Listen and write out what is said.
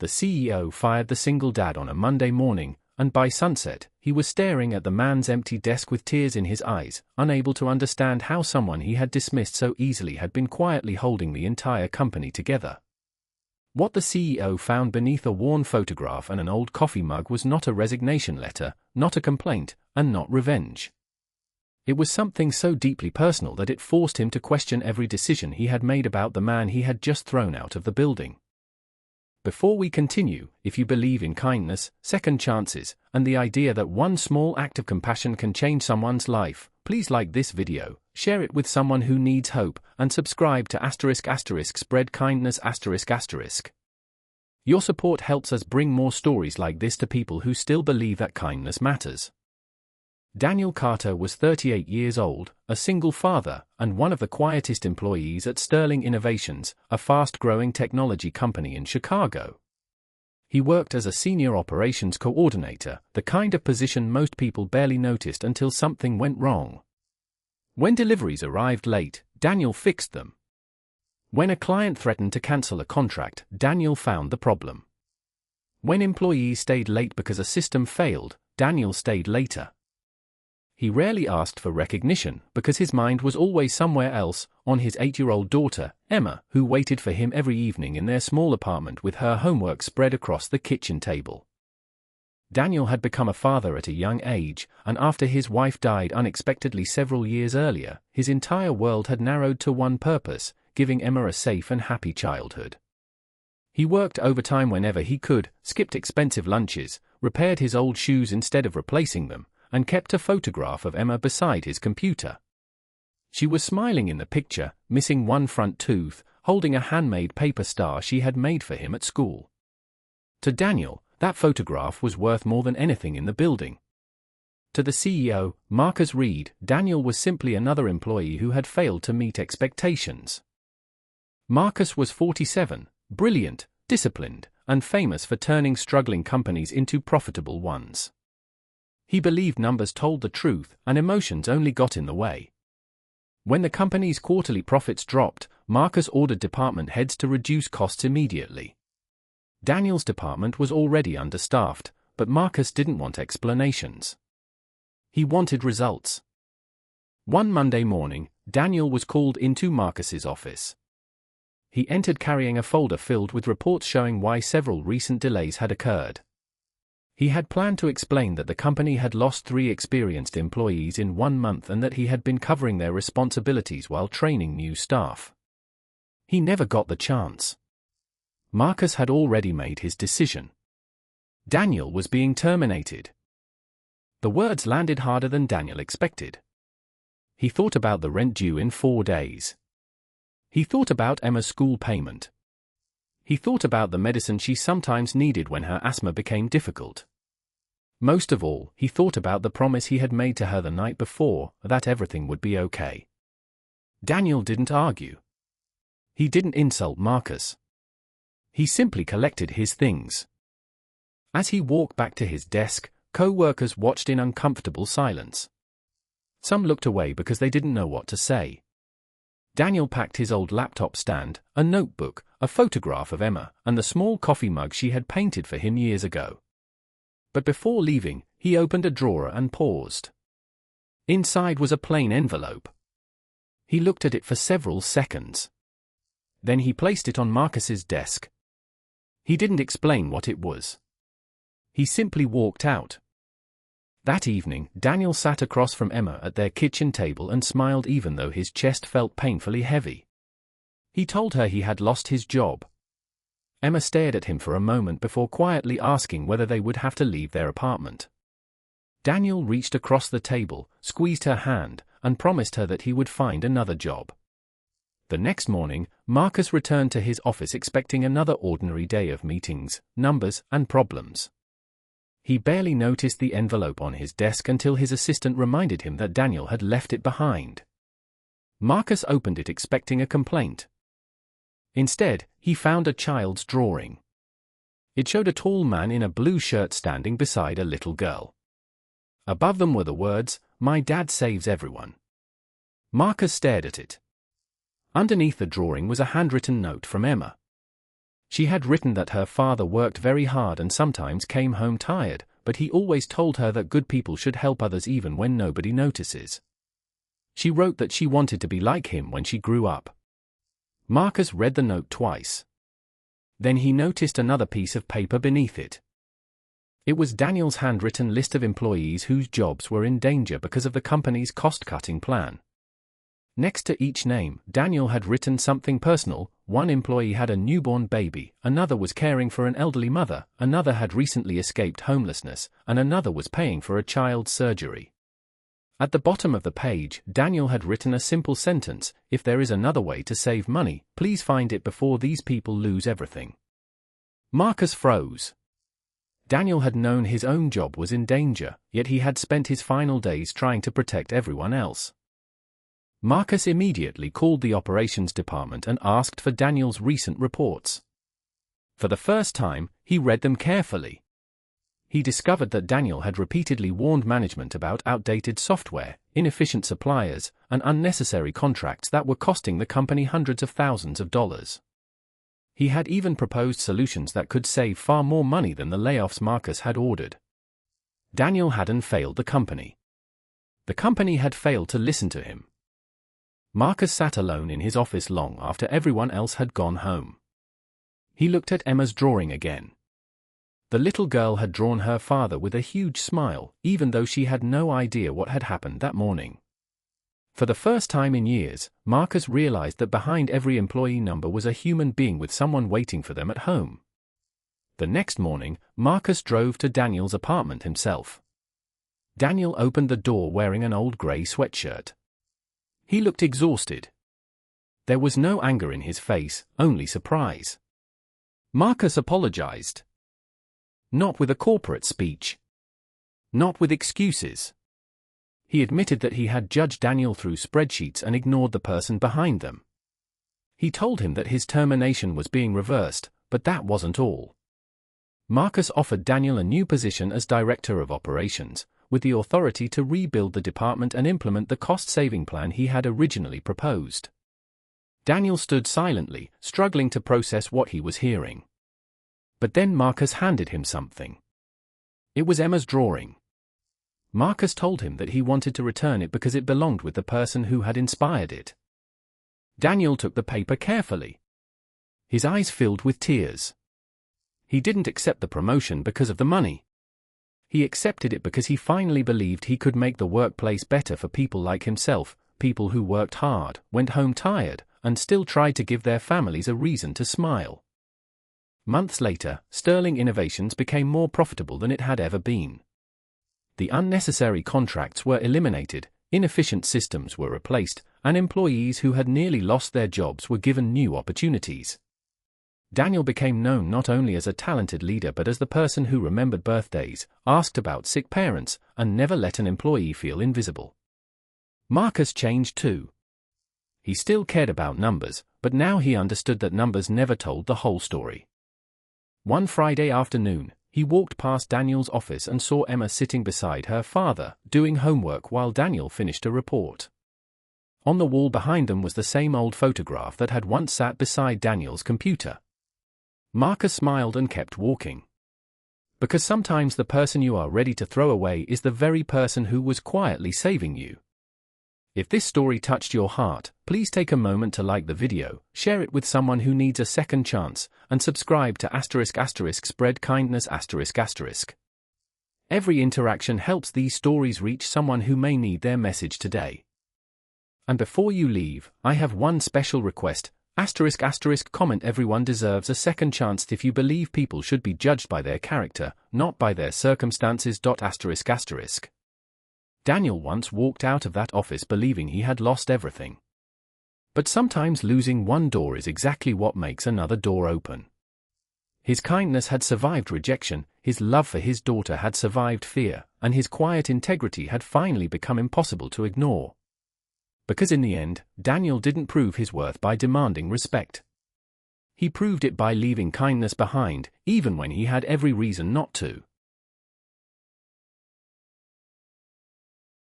The CEO fired the single dad on a Monday morning, and by sunset, he was staring at the man's empty desk with tears in his eyes, unable to understand how someone he had dismissed so easily had been quietly holding the entire company together. What the CEO found beneath a worn photograph and an old coffee mug was not a resignation letter, not a complaint, and not revenge. It was something so deeply personal that it forced him to question every decision he had made about the man he had just thrown out of the building. Before we continue, if you believe in kindness, second chances, and the idea that one small act of compassion can change someone's life, please like this video, share it with someone who needs hope, and subscribe to **** spread kindness ***. Your support helps us bring more stories like this to people who still believe that kindness matters. Daniel Carter was 38 years old, a single father, and one of the quietest employees at Sterling Innovations, a fast-growing technology company in Chicago. He worked as a senior operations coordinator, the kind of position most people barely noticed until something went wrong. When deliveries arrived late, Daniel fixed them. When a client threatened to cancel a contract, Daniel found the problem. When employees stayed late because a system failed, Daniel stayed later. He rarely asked for recognition because his mind was always somewhere else, on his 8-year-old daughter, Emma, who waited for him every evening in their small apartment with her homework spread across the kitchen table. Daniel had become a father at a young age, and after his wife died unexpectedly several years earlier, his entire world had narrowed to one purpose: giving Emma a safe and happy childhood. He worked overtime whenever he could, skipped expensive lunches, repaired his old shoes instead of replacing them, and kept a photograph of Emma beside his computer. She was smiling in the picture, missing one front tooth, holding a handmade paper star she had made for him at school. To Daniel, that photograph was worth more than anything in the building. To the CEO, Marcus Reed, Daniel was simply another employee who had failed to meet expectations. Marcus was 47, brilliant, disciplined, and famous for turning struggling companies into profitable ones. He believed numbers told the truth, and emotions only got in the way. When the company's quarterly profits dropped, Marcus ordered department heads to reduce costs immediately. Daniel's department was already understaffed, but Marcus didn't want explanations. He wanted results. One Monday morning, Daniel was called into Marcus's office. He entered carrying a folder filled with reports showing why several recent delays had occurred. He had planned to explain that the company had lost 3 experienced employees in 1 month and that he had been covering their responsibilities while training new staff. He never got the chance. Marcus had already made his decision. Daniel was being terminated. The words landed harder than Daniel expected. He thought about the rent due in 4 days. He thought about Emma's school payment. He thought about the medicine she sometimes needed when her asthma became difficult. Most of all, he thought about the promise he had made to her the night before, that everything would be okay. Daniel didn't argue. He didn't insult Marcus. He simply collected his things. As he walked back to his desk, co-workers watched in uncomfortable silence. Some looked away because they didn't know what to say. Daniel packed his old laptop stand, a notebook, a photograph of Emma, and the small coffee mug she had painted for him years ago. But before leaving, he opened a drawer and paused. Inside was a plain envelope. He looked at it for several seconds. Then he placed it on Marcus's desk. He didn't explain what it was. He simply walked out. That evening, Daniel sat across from Emma at their kitchen table and smiled even though his chest felt painfully heavy. He told her he had lost his job. Emma stared at him for a moment before quietly asking whether they would have to leave their apartment. Daniel reached across the table, squeezed her hand, and promised her that he would find another job. The next morning, Marcus returned to his office expecting another ordinary day of meetings, numbers, and problems. He barely noticed the envelope on his desk until his assistant reminded him that Daniel had left it behind. Marcus opened it expecting a complaint. Instead, he found a child's drawing. It showed a tall man in a blue shirt standing beside a little girl. Above them were the words, "My dad saves everyone." Marcus stared at it. Underneath the drawing was a handwritten note from Emma. She had written that her father worked very hard and sometimes came home tired, but he always told her that good people should help others even when nobody notices. She wrote that she wanted to be like him when she grew up. Marcus read the note twice. Then he noticed another piece of paper beneath it. It was Daniel's handwritten list of employees whose jobs were in danger because of the company's cost-cutting plan. Next to each name, Daniel had written something personal. One employee had a newborn baby, another was caring for an elderly mother, another had recently escaped homelessness, and another was paying for a child's surgery. At the bottom of the page, Daniel had written a simple sentence: "If there is another way to save money, please find it before these people lose everything." Marcus froze. Daniel had known his own job was in danger, yet he had spent his final days trying to protect everyone else. Marcus immediately called the operations department and asked for Daniel's recent reports. For the first time, he read them carefully. He discovered that Daniel had repeatedly warned management about outdated software, inefficient suppliers, and unnecessary contracts that were costing the company hundreds of thousands of dollars. He had even proposed solutions that could save far more money than the layoffs Marcus had ordered. Daniel hadn't failed the company. The company had failed to listen to him. Marcus sat alone in his office long after everyone else had gone home. He looked at Emma's drawing again. The little girl had drawn her father with a huge smile, even though she had no idea what had happened that morning. For the first time in years, Marcus realized that behind every employee number was a human being with someone waiting for them at home. The next morning, Marcus drove to Daniel's apartment himself. Daniel opened the door wearing an old gray sweatshirt. He looked exhausted. There was no anger in his face, only surprise. Marcus apologized. Not with a corporate speech. Not with excuses. He admitted that he had judged Daniel through spreadsheets and ignored the person behind them. He told him that his termination was being reversed, but that wasn't all. Marcus offered Daniel a new position as Director of Operations, with the authority to rebuild the department and implement the cost-saving plan he had originally proposed. Daniel stood silently, struggling to process what he was hearing. But then Marcus handed him something. It was Emma's drawing. Marcus told him that he wanted to return it because it belonged with the person who had inspired it. Daniel took the paper carefully. His eyes filled with tears. He didn't accept the promotion because of the money. He accepted it because he finally believed he could make the workplace better for people like himself, people who worked hard, went home tired, and still tried to give their families a reason to smile. Months later, Sterling Innovations became more profitable than it had ever been. The unnecessary contracts were eliminated, inefficient systems were replaced, and employees who had nearly lost their jobs were given new opportunities. Daniel became known not only as a talented leader but as the person who remembered birthdays, asked about sick parents, and never let an employee feel invisible. Marcus changed too. He still cared about numbers, but now he understood that numbers never told the whole story. One Friday afternoon, he walked past Daniel's office and saw Emma sitting beside her father, doing homework while Daniel finished a report. On the wall behind them was the same old photograph that had once sat beside Daniel's computer. Marcus smiled and kept walking. Because sometimes the person you are ready to throw away is the very person who was quietly saving you. If this story touched your heart, please take a moment to like the video, share it with someone who needs a second chance, and subscribe to **** spread kindness ***. Every interaction helps these stories reach someone who may need their message today. And before you leave, I have one special request, ***, comment everyone deserves a second chance if you believe people should be judged by their character, not by their circumstances. ***. Daniel once walked out of that office believing he had lost everything. But sometimes losing one door is exactly what makes another door open. His kindness had survived rejection, his love for his daughter had survived fear, and his quiet integrity had finally become impossible to ignore. Because in the end, Daniel didn't prove his worth by demanding respect. He proved it by leaving kindness behind, even when he had every reason not to.